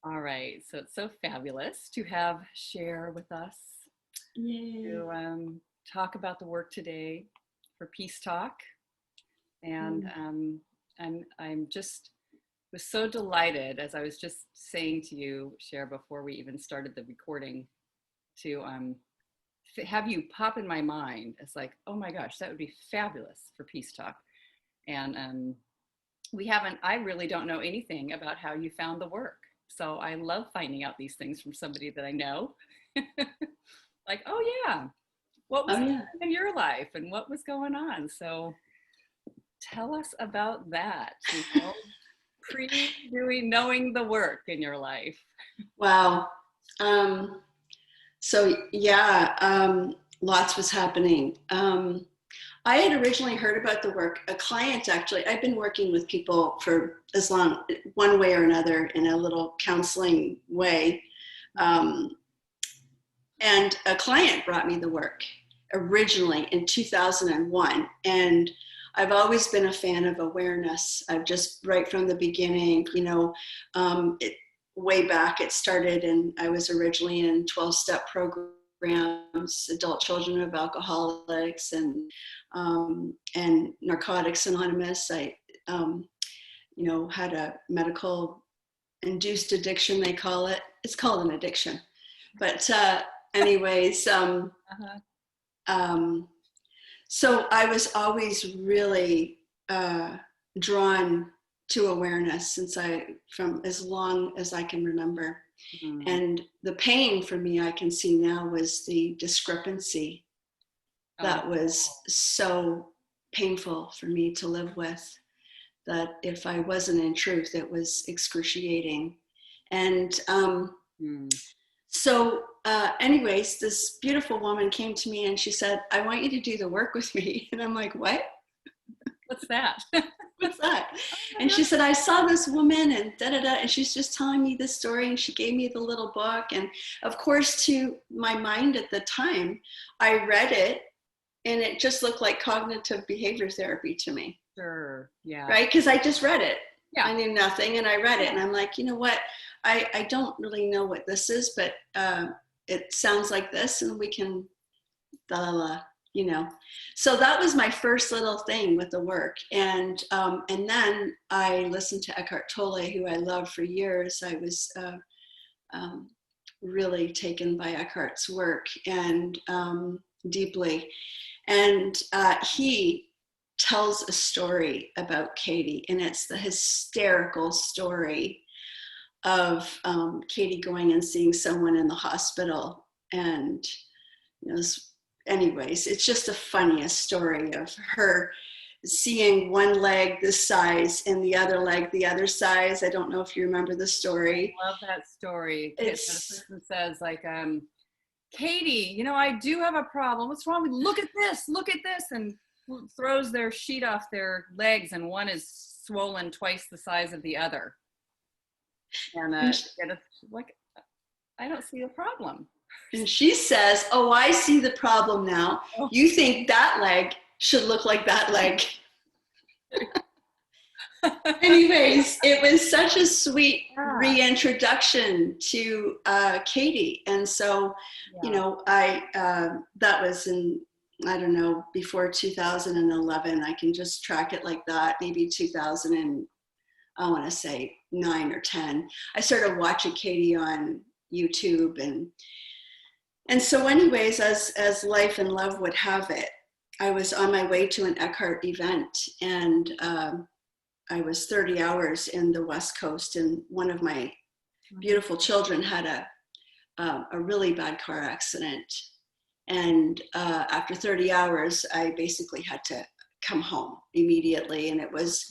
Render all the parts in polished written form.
All right, so it's so fabulous to have Cher with us Yay. to talk about the work today for Peace Talk, and Mm. I'm just was so delighted, as I was just saying to you, Cher, before we even started the recording, to have you pop in my mind as like, oh my gosh, that would be fabulous for Peace Talk, and we haven't. I really don't know anything about how you found the work. So I love finding out these things from somebody that I know. Like, oh yeah, what was Oh yeah. happening in your life and what was going on? So tell us about that, pre-doing, knowing the work in your life. Wow. Um, so yeah, lots was happening. I had originally heard about the work. A client actually, I've been working with people for as long, one way or another, in a little counseling way. Um, and a client brought me the work originally in 2001. And I've always been a fan of awareness. I've just right from the beginning, way back it started, and I was originally in 12-step programs, adult children of alcoholics, and Narcotics Anonymous. I had a medical induced addiction, they call it. It's called an addiction, but anyways, Uh-huh. um, so I was always really drawn to awareness from as long as I can remember. Mm. And the pain for me, I can see now, was the discrepancy Oh, that was so painful for me to live with, that if I wasn't in truth, it was excruciating. And mm. anyways, this beautiful woman came to me and she said, I want you to do the work with me. And I'm like, what? What's that? What's that? Oh my And God. she said, I saw this woman and da da da. And she's just telling me this story. And she gave me the little book. And of course, to my mind at the time, I read it and it just looked like cognitive behavior therapy to me, Sure. Yeah. right? Because I just read it. Yeah. I knew nothing and I read it. And I'm like, you know what? I don't really know what this is, but it sounds like this, and we can la la la, you know. So that was my first little thing with the work, and then I listened to Eckhart Tolle, who I loved for years. I was um, really taken by Eckhart's work, and deeply, and he tells a story about Katie, and it's the hysterical story of Katie going and seeing someone in the hospital. And anyways, it's just the funniest story of her seeing one leg this size and the other leg the other size. I don't know if you remember the story. Love that story. The It's person says like, Katie, I do have a problem. What's wrong with, look at this, and throws their sheet off their legs, and one is swollen twice the size of the other. And like, I don't see a problem. and she says, oh, I see the problem now. Oh. You think that leg should look like that leg. Anyways, it was such a sweet reintroduction to Katie. And so, that was in, I don't know, before 2011. I can just track it like that, maybe 2000 and I want to say 9 or 10. I started watching Katie on YouTube, and so anyways, as life and love would have it, I was on my way to an Eckhart event, and I was 30 hours in the West Coast, and one of my beautiful children had a really bad car accident. And after 30 hours, I basically had to come home immediately. And it was,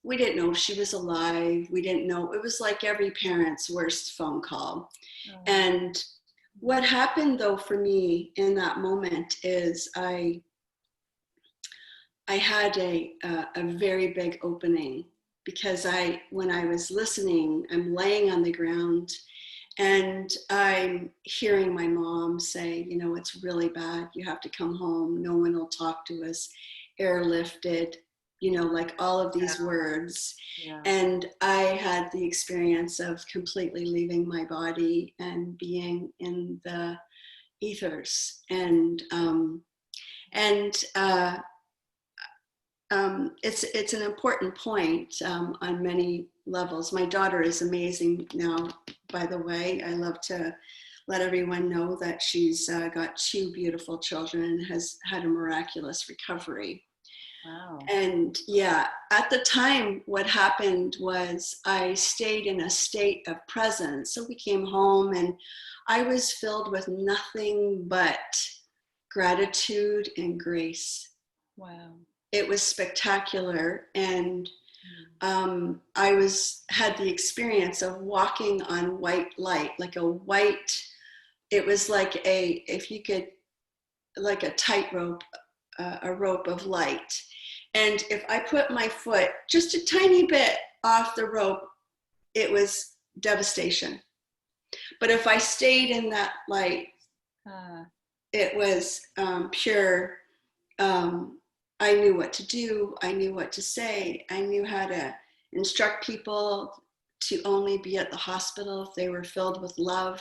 we didn't know if she was alive. We didn't know. It was like every parent's worst phone call. Oh. And what happened though for me in that moment is I had a very big opening, because when I was listening, I'm laying on the ground and I'm hearing my mom say, it's really bad. You have to come home. No one will talk to us. Airlifted. like all of these words. Yeah. And I had the experience of completely leaving my body and being in the ethers. And it's an important point on many levels. My daughter is amazing now, by the way. I love to let everyone know that she's got 2 beautiful children and has had a miraculous recovery. Wow. And yeah, at the time, what happened was I stayed in a state of presence. So we came home and I was filled with nothing but gratitude and grace. Wow. It It was spectacular. And I had the experience of walking on white light, like a white, it was like if you could, like a tightrope, a rope of light. And if I put my foot just a tiny bit off the rope, it was devastation. But if I stayed in that light, it was pure. I knew what to do. I knew what to say. I knew how to instruct people to only be at the hospital if they were filled with love.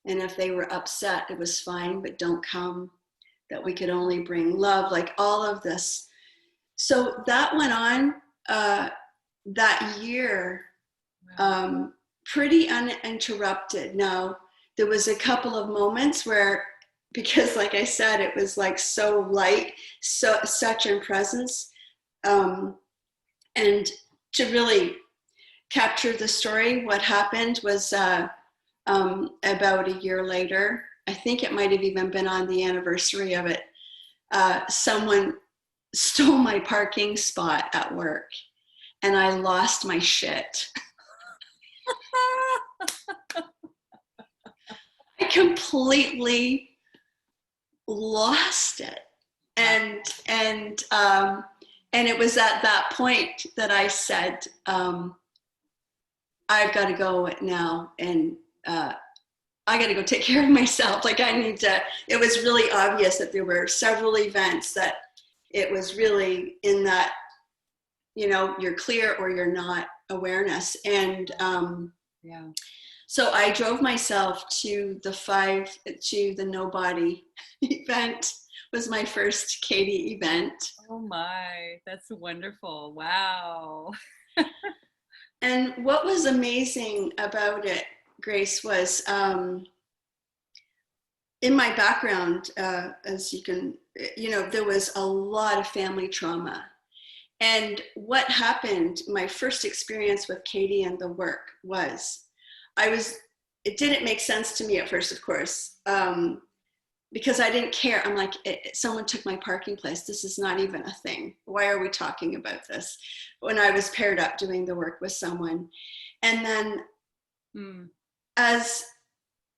And if they were upset, it was fine, but don't come. That we could only bring love, like all of this. So that went on that year, pretty uninterrupted. Now, there was a couple of moments where, because like I said, it was like so light, such in presence. And to really capture the story, what happened was about a year later, I think it might have even been on the anniversary of it, someone stole my parking spot at work and I lost my shit. I completely lost it. And it was at that point that I said, I've got to go now, and I got to go take care of myself. Like I need to, it was really obvious that there were several events that it was really in that, you're clear or you're not awareness. And so I drove myself to the Nobody event. Was my first Katie event. Oh my, that's wonderful. Wow. And what was amazing about it, Grace, was in my background, as you can, there was a lot of family trauma. And what happened, my first experience with Katie and the work was, it didn't make sense to me at first, of course, because I didn't care. I'm like, someone took my parking place. This is not even a thing. Why are we talking about this? When I was paired up doing the work with someone. And then as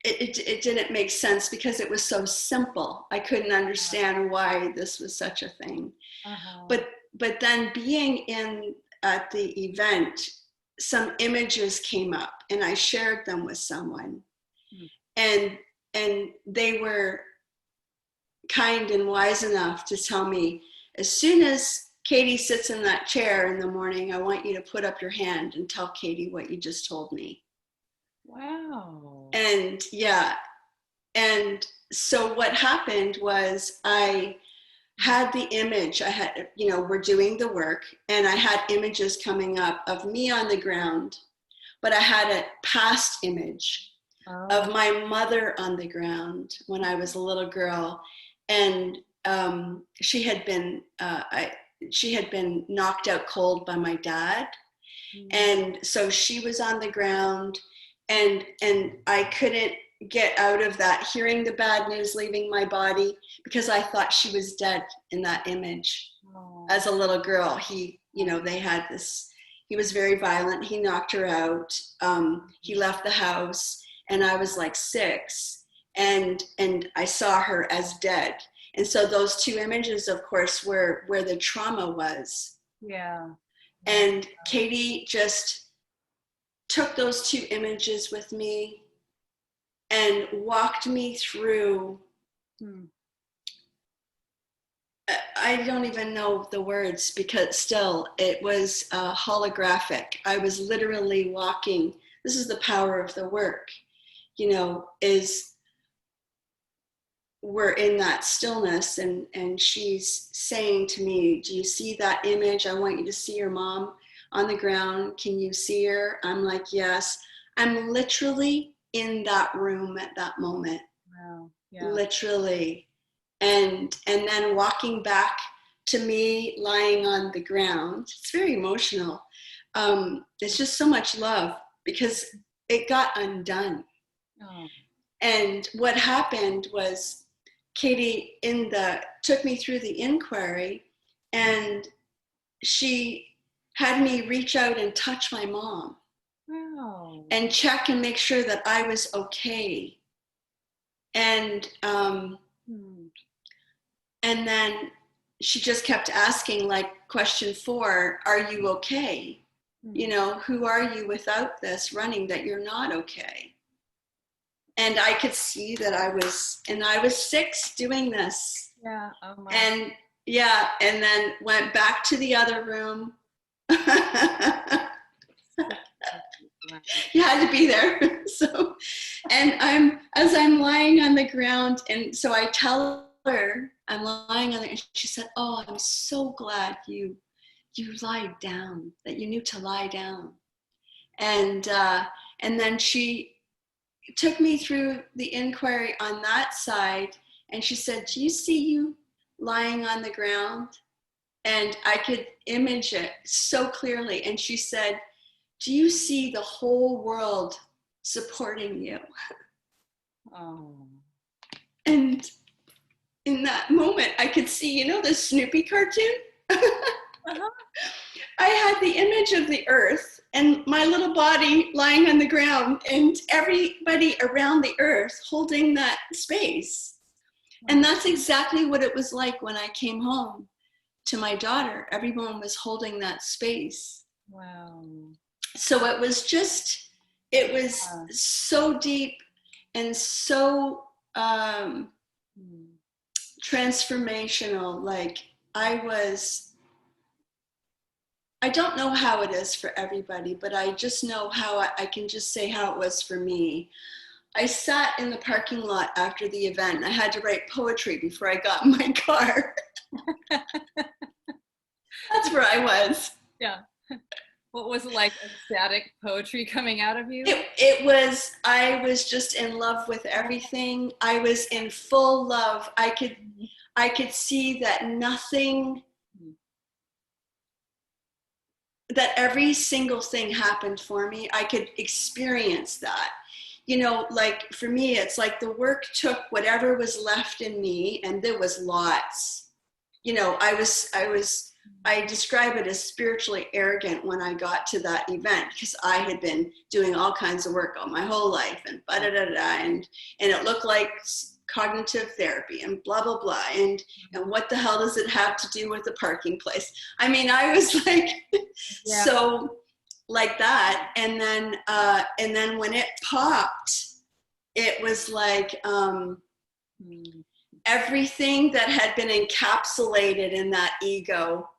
it didn't make sense because it was so simple. I couldn't understand why this was such a thing. But then being at the event, some images came up and I shared them with someone. And they were kind and wise enough to tell me, as soon as Katie sits in that chair in the morning, I want you to put up your hand and tell Katie what you just told me. Wow. And and so what happened was I had the image, I had, we're doing the work and I had images coming up of me on the ground, but I had a past image of my mother on the ground when I was a little girl. And she had been knocked out cold by my dad. And so she was on the ground and I couldn't get out of that, hearing the bad news leaving my body, because I thought she was dead in that image. As a little girl, they had this, he was very violent. He knocked her out. He left the house and I was like 6 and I saw her as dead. And so those 2 images, of course, were where the trauma was. Yeah. And Katie just took those 2 images with me and walked me through I don't even know the words because still it was holographic. I was literally walking. This is the power of the work, is we're in that stillness, and she's saying to me, do you see that image? I want you to see your mom on the ground. Can you see her? I'm like, yes. I'm literally in that room at that moment. Wow. Yeah. Literally. And then walking back to me lying on the ground. It's very emotional. It's just so much love because it got undone. Oh. And what happened was Katie took me through the inquiry, and she had me reach out and touch my mom. Wow. And check and make sure that I was okay. And and then she just kept asking, like, question 4, are you okay? Who are you without this running, that you're not okay? And I could see that I was 6 doing this. Yeah. Oh my. And yeah, and then went back to the other room. You had to be there. So, and as I'm lying on the ground, and so I tell her I'm lying on there, and she said, oh, I'm so glad you lied down, that you knew to lie down. And then she took me through the inquiry on that side, and she said, do you see you lying on the ground? And I could image it so clearly. And she said, do you see the whole world supporting you? Oh. And in that moment, I could see, the Snoopy cartoon? Uh-huh. I had the image of the earth and my little body lying on the ground, and everybody around the earth holding that space. And that's exactly what it was like when I came home to my daughter. Everyone was holding that space. Wow. So it was so deep and so transformational. Like I don't know how it is for everybody, but I just know how I can just say how it was for me. I sat in the parking lot after the event, and I had to write poetry before I got in my car. That's where I was. Yeah. What was it like? Ecstatic poetry coming out of you? I was just in love with everything. I was in full love. I could see that that every single thing happened for me. I could experience that. Like for me, it's like the work took whatever was left in me, and there was lots. I describe it as spiritually arrogant when I got to that event, because I had been doing all kinds of work all my whole life, and and it looked like cognitive therapy and blah blah blah, and what the hell does it have to do with the parking place? I mean, I was like, yeah. So like that, and then when it popped, it was like everything that had been encapsulated in that ego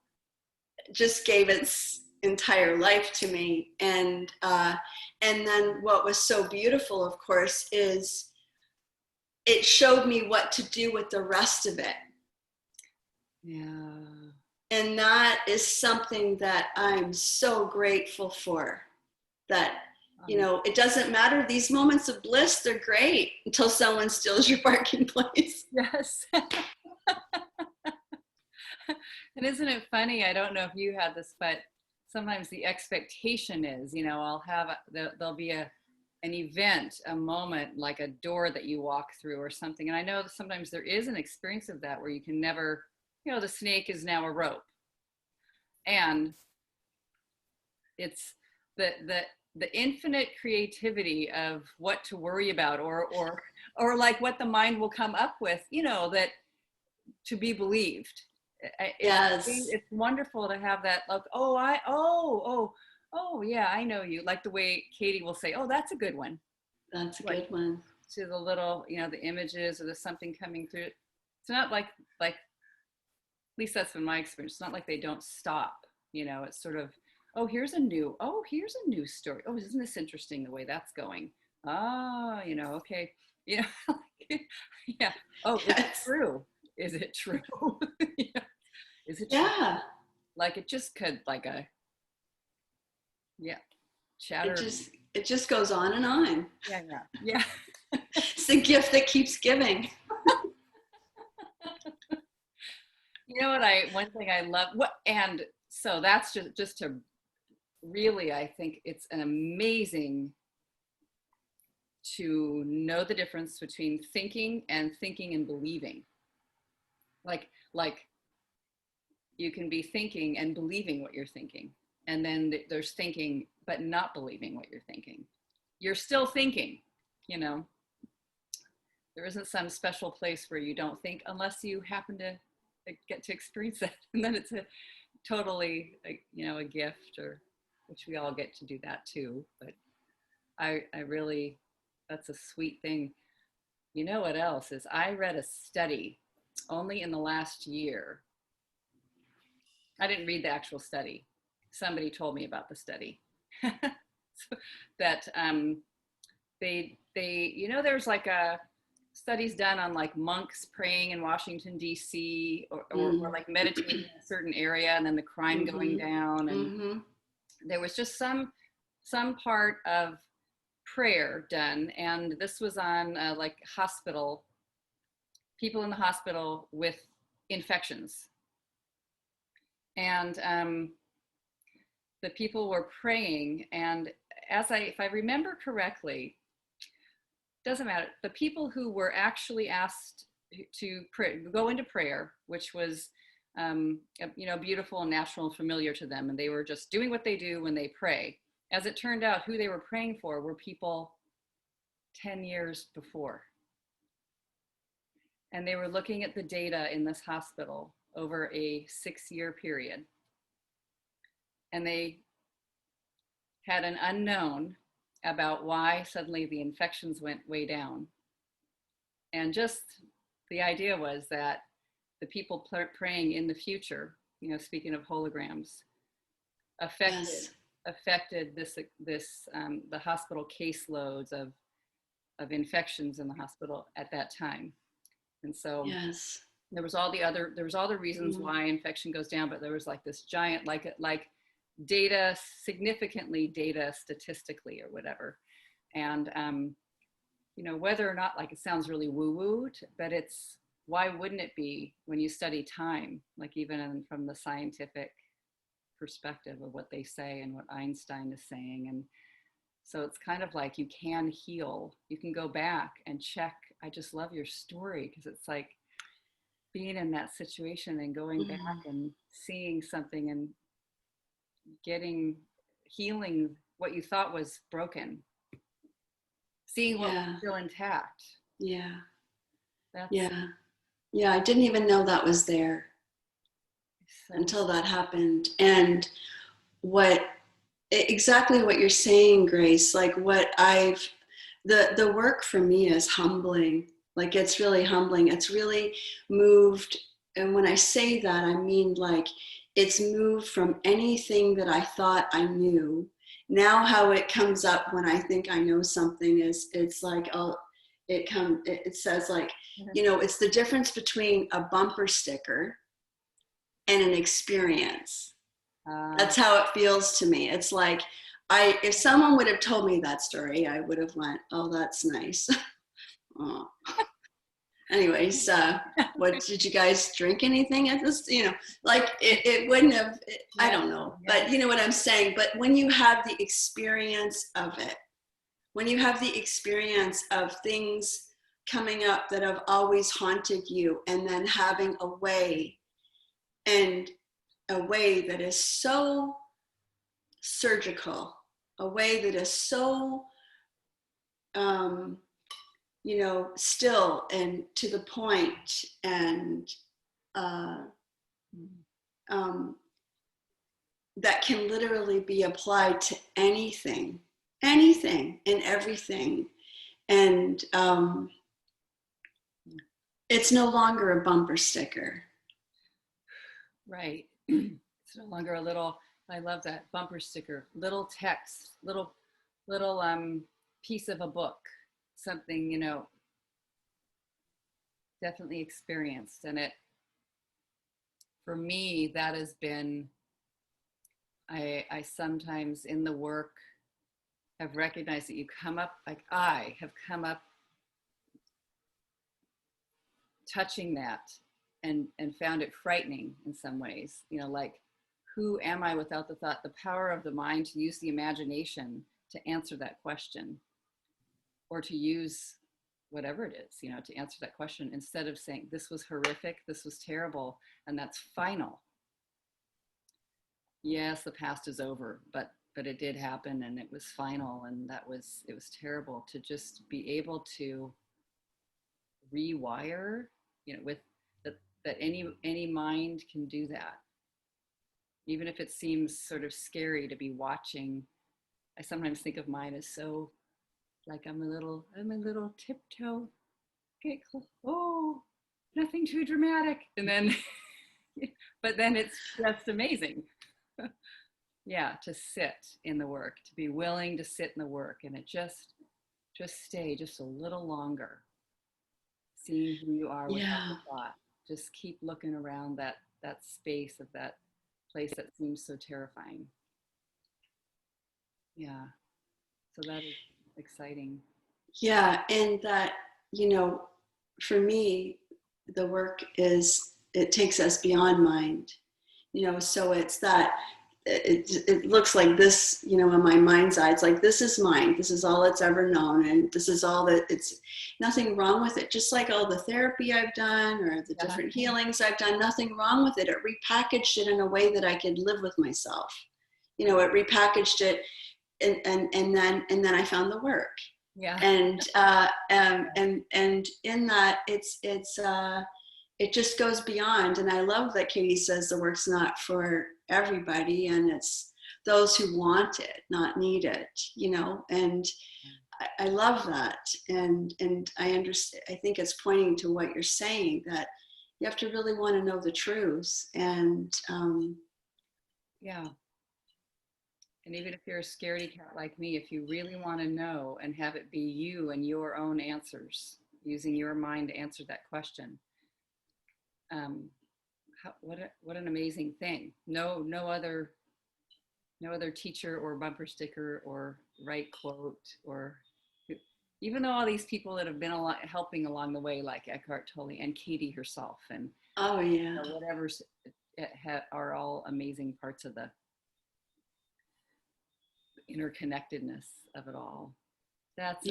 just gave its entire life to me. And then what was so beautiful, of course, is it showed me what to do with the rest of it. Yeah. And that is something that I'm so grateful for. That, it doesn't matter. These moments of bliss, they're great until someone steals your parking place. Yes. And isn't it funny? I don't know if you had this, but sometimes the expectation is, there'll be an event, a moment, like a door that you walk through or something. And I know that sometimes there is an experience of that where you can never, the snake is now a rope. And it's the infinite creativity of what to worry about or like what the mind will come up with, that to be believed. Yes. It's wonderful to have that, like, yeah, I know you. Like the way Katie will say, oh, that's a good one. That's a good one. To the little, the images or the something coming through. It's not like least that's been my experience. It's not like they don't stop, you know, it's sort of, oh, here's a new story. Oh, isn't this interesting the way that's going? Ah, you know, okay. You know, yeah. Oh, is it Yes. true? Is it true? Yeah. Is it true? Yeah. Like it just could like a, yeah, It chatter. just it just goes on and on. Yeah, yeah, yeah. It's the gift that keeps giving. You know what one thing I love, and so that's just to really, I think it's an amazing to know the difference between thinking and believing. Like you can be thinking and believing what you're thinking. And then there's thinking, but not believing what you're thinking. You're still thinking, you know, there isn't some special place where you don't think unless you happen to get to experience that. And then it's a totally, you know, a gift, or which we all get to do that too. But I really, that's a sweet thing. You know what else is, I read a study only in the last year. I didn't read the actual study. Somebody told me about the study. So that you know, there's like a studies done on like monks praying in Washington D.C. or like meditating in a certain area, and then the crime going down, and there was just some part of prayer done, and this was on like hospital people in the hospital with infections, and the people were praying, and if I remember correctly, doesn't matter, the people who were actually asked to go into prayer, which was you know, beautiful and natural and familiar to them, and they were just doing what they do when they pray. As it turned out, who they were praying for were people 10 years before. And they were looking at the data in this hospital over a 6-year period. And they had an unknown about why suddenly the infections went way down. And just the idea was that the people praying in the future, you know, speaking of holograms, affected this the hospital caseloads of infections in the hospital at that time. And so there was all the reasons why infection goes down, but there was like this giant, like data, significantly data statistically or whatever. And you know, whether or not, like, it sounds really woo-woo, but it's, why wouldn't it be when you study time, like even from the scientific perspective of what they say and what Einstein is saying. And so it's kind of like you can heal, you can go back and check. I just love your story, because it's like being in that situation and going back and seeing something and healing what you thought was broken, seeing what was still intact. I didn't even know that was there until that happened. And exactly what you're saying, Grace, like the work for me is humbling. Like, it's really humbling. It's really moved. And when I say that, I mean, like, it's moved from anything that I thought I knew. Now how it comes up when I think I know something is, it's like, it says, like, you know, it's the difference between a bumper sticker and an experience. That's how it feels to me. It's like, if someone would have told me that story, I would have went, oh, that's nice. Oh. Anyways, what, did you guys drink anything at this? You know, like it wouldn't have, I don't know, but you know what I'm saying? But when you have the experience of it, when you have the experience of things coming up that have always haunted you, and then having a way that is so surgical, a way that is so, you know, still and to the point, and that can literally be applied to anything and everything. And it's no longer a bumper sticker. Right. It's no longer a little, I love that bumper sticker, little text, little piece of a book, something, definitely experienced. And it, for me, that has been, I sometimes in the work have recognized that you come up, like I have come up touching that and found it frightening in some ways, like, who am I without the thought, the power of the mind to use the imagination to answer that question, or to use whatever it is, to answer that question, instead of saying, this was horrific, this was terrible, and that's final. Yes, the past is over, but it did happen, and it was final, and it was terrible. To just be able to rewire, with that any mind can do that, even if it seems sort of scary to be watching. I sometimes think of mine as so, like, I'm a little tiptoe. Okay, oh, nothing too dramatic, and then but then it's just amazing. Yeah, to sit in the work, to be willing to sit in the work, and it just stay just a little longer, seeing who you are without Yeah. the thought. Just keep looking around that space of that place that seems so terrifying. Yeah, so that is exciting. Yeah. And that, for me, the work it takes us beyond mind, so it's that it looks like this, in my mind's eye, it's like, this is mine. This is all it's ever known. And this is all that, it's nothing wrong with it. Just like all the therapy I've done or the different healings I've done, nothing wrong with it. It repackaged it in a way that I could live with myself. It repackaged it. And then I found the work. Yeah. And in that it just goes beyond. And I love that Katie says the work's not for everybody, and it's those who want it, not need it, and I love that. And I understand, I think it's pointing to what you're saying, that you have to really want to know the truth. And yeah. And even if you're a scaredy cat like me, if you really want to know and have it be you and your own answers, using your mind to answer that question, what an amazing thing. No other teacher or bumper sticker or right quote, or even though all these people that have been helping along the way, like Eckhart Tolle and Katie herself, and oh yeah, whatever, are all amazing parts of the interconnectedness of it all. That's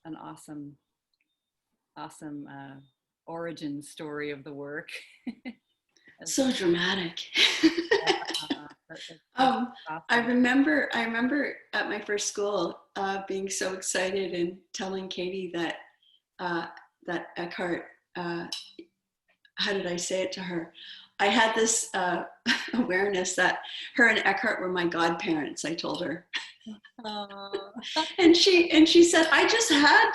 an awesome origin story of the work. So dramatic. Awesome. I remember at my first school being so excited and telling Katie that Eckhart, how did I say it to her? I had this awareness that her and Eckhart were my godparents, I told her. And she said, I just had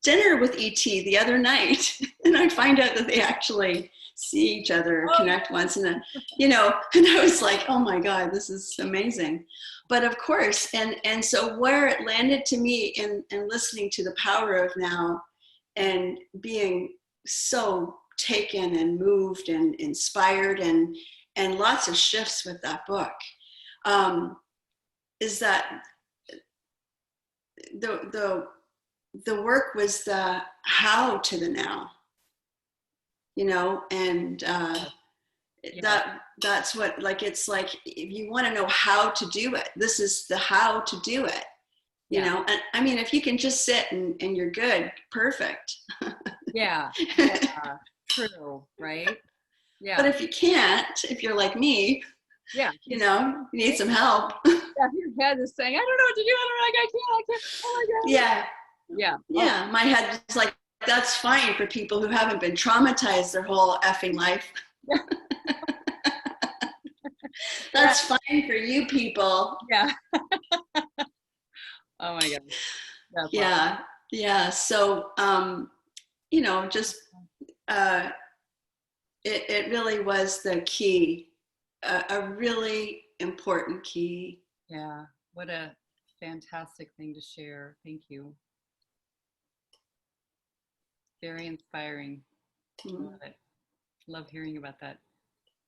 dinner with ET the other night, and I find out that they actually see each other, connect once, and then, and I was like, oh my God, this is amazing. But of course, and so where it landed to me in listening to the power of now and being so taken and moved and inspired and lots of shifts with that book, is that the work was the how to the now, and that's what, like, it's like, if you want to know how to do it, this is the how to do it, and I mean, if you can just sit and you're good, perfect. Yeah, true, right? Yeah. But if you can't, if you're like me, you need some help. Yeah, your head is saying, I don't know what to do. I can't. Oh my God. Yeah. My head is like, that's fine for people who haven't been traumatized their whole effing life. That's fine for you people. Yeah. Oh my God. That's yeah. Awesome. So, just it really was the key, a really important key. Yeah. What a fantastic thing to share. Thank you. Very inspiring. Mm. Love it. Love hearing about that.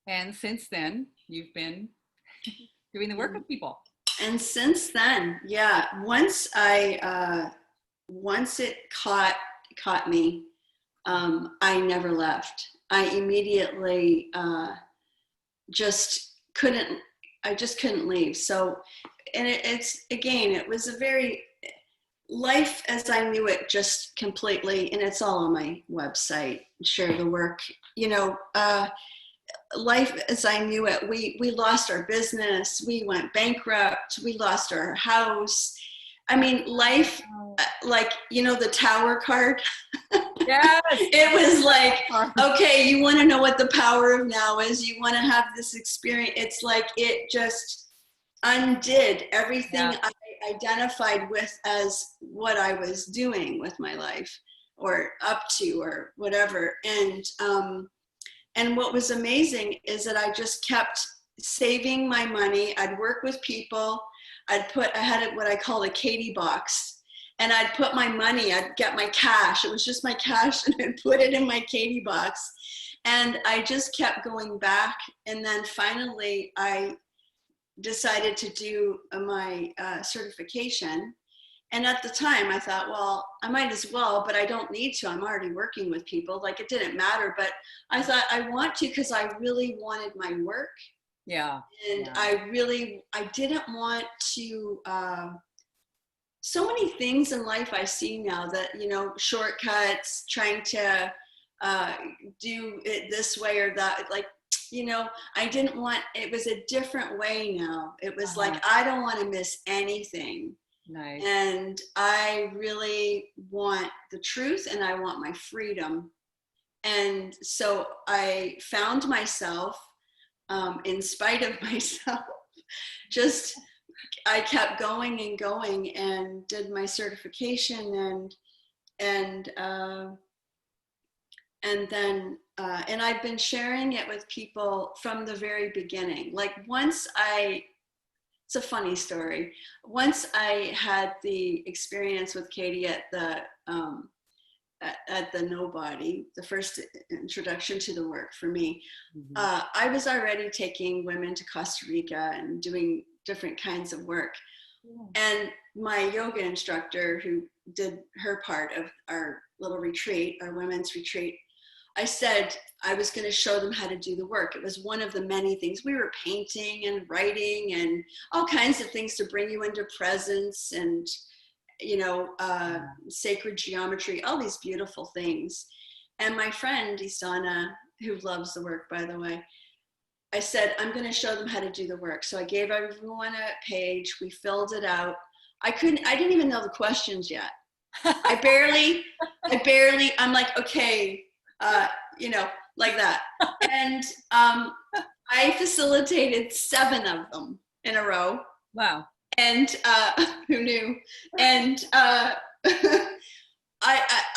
And since then, you've been doing the work with people. And since then, yeah, once it caught me, I never left. I immediately just couldn't. I just couldn't leave. So, and it was a very life as I knew it, just completely, and it's all on my website. Share the work, life as I knew it. We lost our business. We went bankrupt. We lost our house. I mean, life, like, the tower card. Yes. It was like, okay, you want to know what the power of now is. You want to have this experience. It's like, it just undid everything I identified with as what I was doing with my life or up to or whatever. And what was amazing is that I just kept saving my money. I'd work with people. I had what I call a Katie box. And I'd put my money, I'd get my cash. It was just my cash, and I'd put it in my Katie box. And I just kept going back. And then finally, I decided to do my certification. And at the time, I thought, well, I might as well, but I don't need to. I'm already working with people. Like, it didn't matter. But I thought, I want to because I really wanted my work. Yeah. And yeah. I didn't want to, so many things in life I see now that, shortcuts, trying to do it this way or that, like, I didn't want, it was a different way now. It was like, I don't want to miss anything. Nice. And I really want the truth, and I want my freedom. And so I found myself, in spite of myself, I kept going and going and did my certification and then I've been sharing it with people from the very beginning. Like, it's a funny story. Once I had the experience with Katie at the Nobody, the first introduction to the work for me, I was already taking women to Costa Rica and doing different kinds of work. And my yoga instructor, who did her part of our little retreat, our women's retreat, I said I was going to show them how to do the work. It was one of the many things. We were painting and writing and all kinds of things to bring you into presence and, sacred geometry, all these beautiful things. And my friend, Isana, who loves the work, by the way, I said, I'm going to show them how to do the work. So I gave everyone a page. We filled it out. I didn't even know the questions yet. I'm like, okay, like that. And I facilitated 7 of them in a row. Wow. And who knew? And I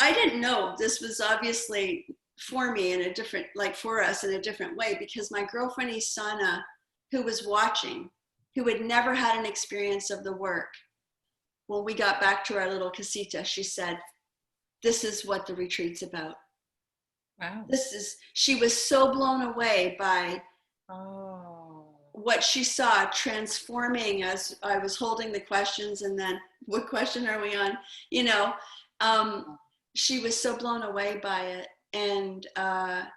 didn't know this was obviously for me in a different, like for us in a different way, because my girlfriend Isana, who was watching, who had never had an experience of the work, when we got back to our little casita, she said, this is what the retreat's about. Wow. She was so blown away by what she saw transforming as I was holding the questions, and then what question are we on? She was so blown away by it. And that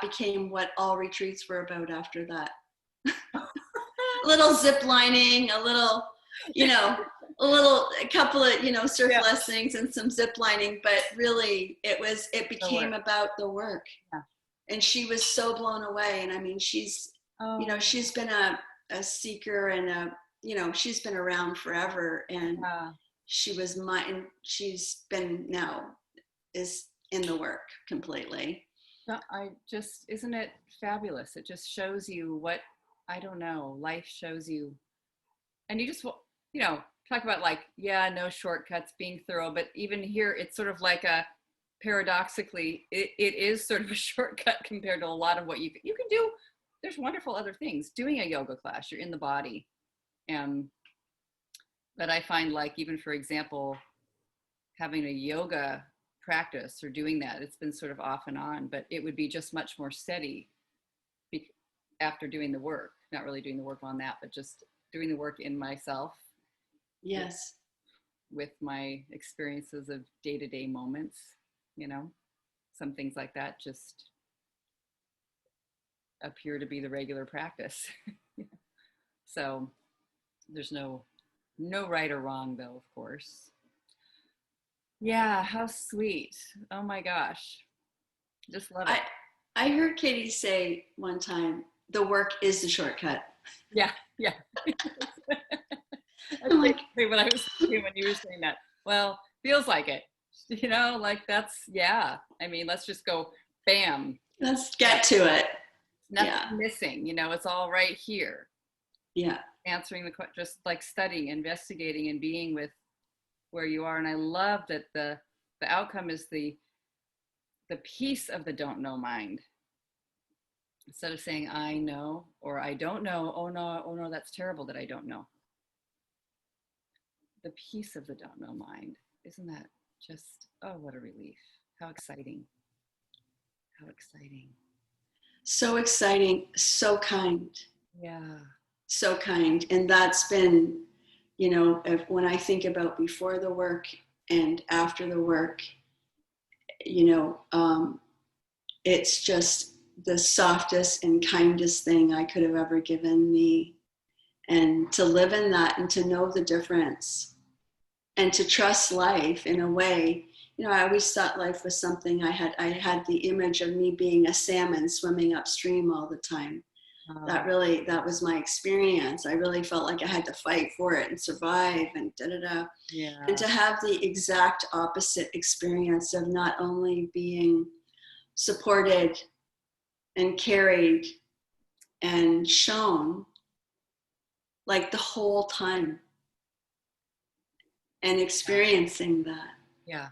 became what all retreats were about after that. A little zip lining, a couple of, surf lessons and some zip lining, but really it became about the work. Yeah. And she was so blown away. And I mean, she's been a seeker and she's been around forever, and she's been now is in the work completely. Isn't it fabulous? It just shows you what, I don't know, life shows you. And you just, talk about like, no shortcuts, being thorough, but even here, it's sort of like paradoxically, it is sort of a shortcut compared to a lot of what you can do. There's wonderful other things. Doing a yoga class, you're in the body. But I find, like, even for example, having a yoga practice or doing that, it's been sort of off and on, but it would be just much more steady after doing the work, not really doing the work on that, but just doing the work in myself. Yes. With my experiences of day-to-day moments, some things like that just appear to be the regular practice. So there's no right or wrong, though, of course. Yeah, how sweet. Oh my gosh. Just love it. I heard Katie say one time, the work is the shortcut. Yeah. I'm like, what I was thinking when you were saying that. Well, feels like it. Like that's, yeah. I mean, let's just go, bam. Let's get to it. Nothing missing, it's all right here. Yeah. Answering the question, just like studying, investigating, and being with where you are. And I love that the outcome is the piece of the don't know mind. Instead of saying I know or I don't know, oh no, that's terrible that I don't know. The piece of the don't know mind. Isn't that just, oh, what a relief. How exciting. How exciting. So exciting, so kind. Yeah. So kind. And that's been, when I think about before the work and after the work, it's just the softest and kindest thing I could have ever given me. And to live in that and to know the difference and to trust life in a way. I always thought life was something I had the image of me being a salmon swimming upstream all the time. That was my experience. I really felt like I had to fight for it and survive and da-da-da. Yeah. And to have the exact opposite experience of not only being supported and carried and shown like the whole time and experiencing that. Yeah.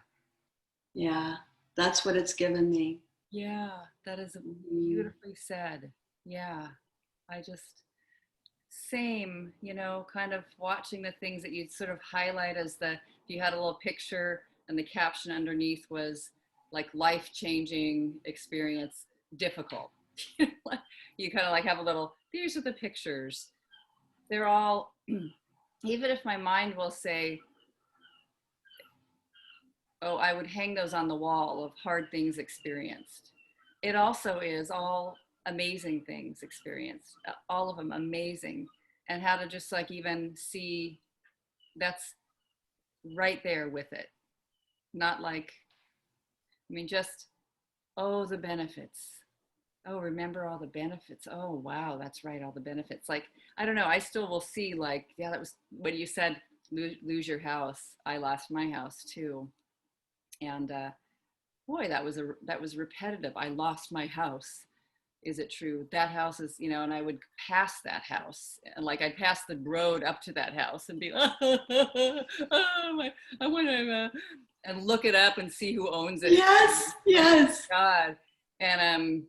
Yeah, that's what it's given me. Yeah, that is beautifully said. Yeah, I just, same, kind of watching the things that you'd sort of highlight as you had a little picture and the caption underneath was like life-changing experience, difficult. You kind of like have a little, these are the pictures. They're all, even if my mind will say, oh, I would hang those on the wall of hard things experienced. It also is all amazing things experienced, all of them amazing. And how to just like even see that's right there with it. Not like, just, oh, the benefits. Oh, remember all the benefits. Oh, wow, that's right, all the benefits. Like, I don't know, I still will see like, yeah, that was what you said, lose your house. I lost my house too. And boy, that was repetitive. I lost my house. Is it true? That house is, and I would pass that house, and like I'd pass the road up to that house and be, I want to, and look it up and see who owns it. Yes. Oh, God, and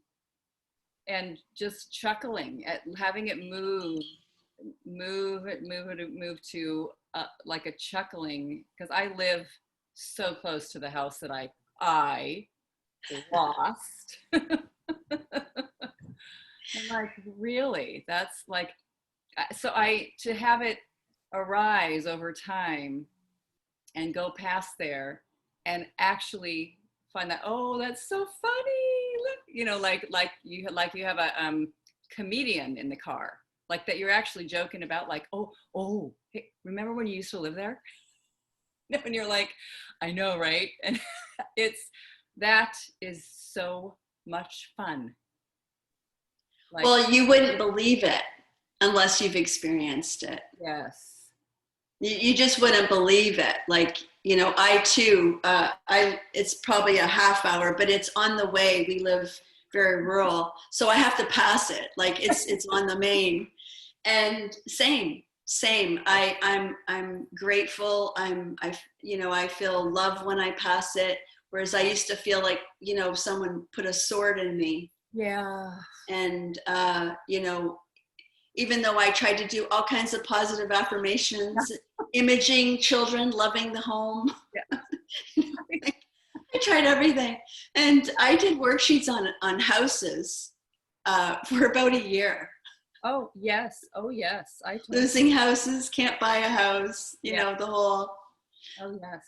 just chuckling at having it move to like a chuckling, because I live so close to the house that I lost. I'm like, really? That's like, so to have it arise over time and go past there and actually find that, oh, that's so funny. Look, like you have a comedian in the car, like that you're actually joking about, like, oh, hey, remember when you used to live there? And you're like, I know, right? And that is so much fun. Like, well, you wouldn't believe it unless you've experienced it. Yes. You just wouldn't believe it. Like, I too, it's probably a half hour, but it's on the way. We live very rural, so I have to pass it. Like it's on the main, and same. I'm grateful. I feel love when I pass it. Whereas I used to feel like, someone put a sword in me. Yeah. And, even though I tried to do all kinds of positive affirmations, imaging children, loving the home, Yeah. I tried everything. And I did worksheets on houses for about a year. Oh, yes. Oh, yes. Losing houses, can't buy a house, the whole. Oh, yes.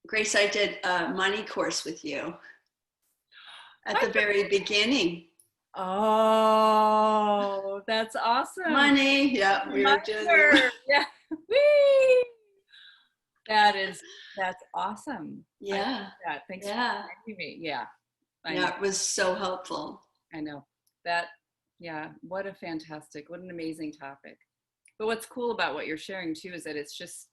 Grace, I did a money course with you at the very beginning. Oh, that's awesome. Money, yeah, we were doing it. Yeah. Whee! That's awesome. Yeah. Thanks for reminding me. Yeah. It was so helpful. I know that. Yeah. What an amazing topic. But what's cool about what you're sharing too is that it's just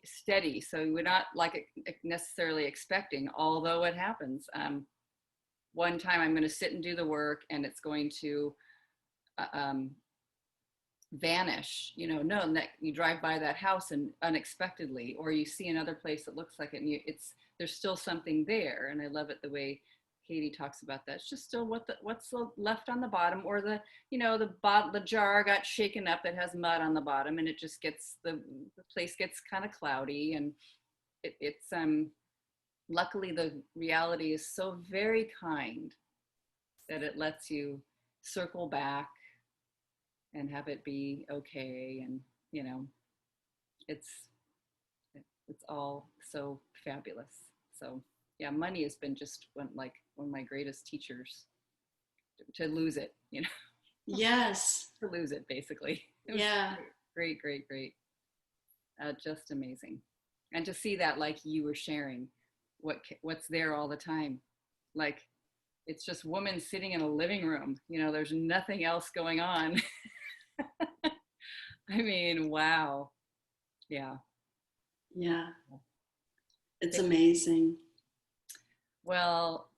steady. So we're not like necessarily expecting, although it happens. One time I'm going to sit and do the work and it's going to vanish, no, that you drive by that house and unexpectedly, or you see another place that looks like it and there's still something there. And I love it the way Katie talks about that. It's just still what's left on the bottom, or the jar got shaken up that has mud on the bottom, and it just gets the place gets kind of cloudy, and it's luckily the reality is so very kind that it lets you circle back and have it be okay, and it's all so fabulous. So yeah, money has been just one of my greatest teachers to lose it, Yes. to lose it basically. It yeah. Great. Just amazing. And to see that, like you were sharing, what's there all the time. Like, it's just women sitting in a living room, there's nothing else going on. I mean, wow. Yeah. Yeah. It's amazing. Well,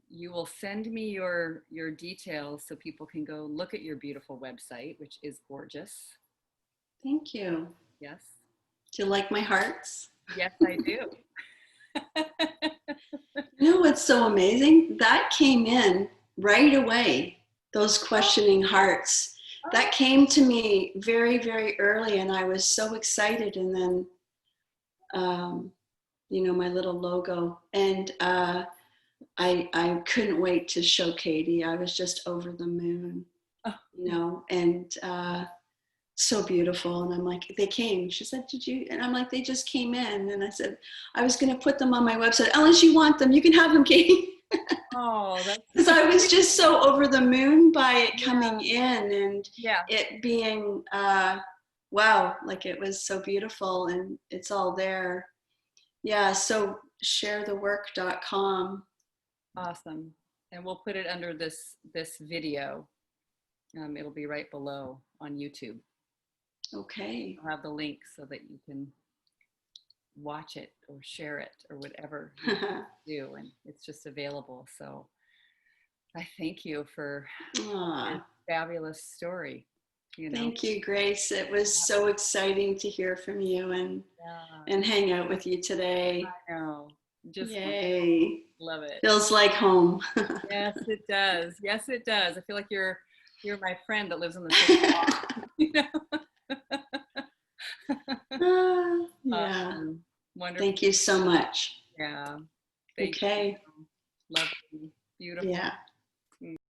you will send me your details so people can go look at your beautiful website, which is gorgeous. Thank you. Yes. Do you like my hearts? Yes, I do. You know what's so amazing? That came in right away, those questioning hearts. That came to me very, very early, and I was so excited. And then, my little logo. And I couldn't wait to show Katie. I was just over the moon, and so beautiful. And I'm like, they came. She said, did you? And I'm like, they just came in. And I said, I was going to put them on my website. Unless you want them, you can have them, Katie. Oh, that's because I was just so over the moon by it coming in, and it being, wow, like it was so beautiful, and it's all there. Yeah, so sharethework.com. Awesome. And we'll put it under this video. It'll be right below on YouTube. Okay. I'll have the link so that you can watch it or share it or whatever you do, and it's just available. So I thank you for your fabulous story. Thank you, Grace. It was so exciting to hear from you and hang out with you today. I know. Just yay. Love it. Feels like home. Yes, it does. Yes, it does. I feel like you're my friend that lives on the same block. Yeah. Wonderful. Thank you so much. Yeah. Okay. Lovely. Beautiful. Yeah.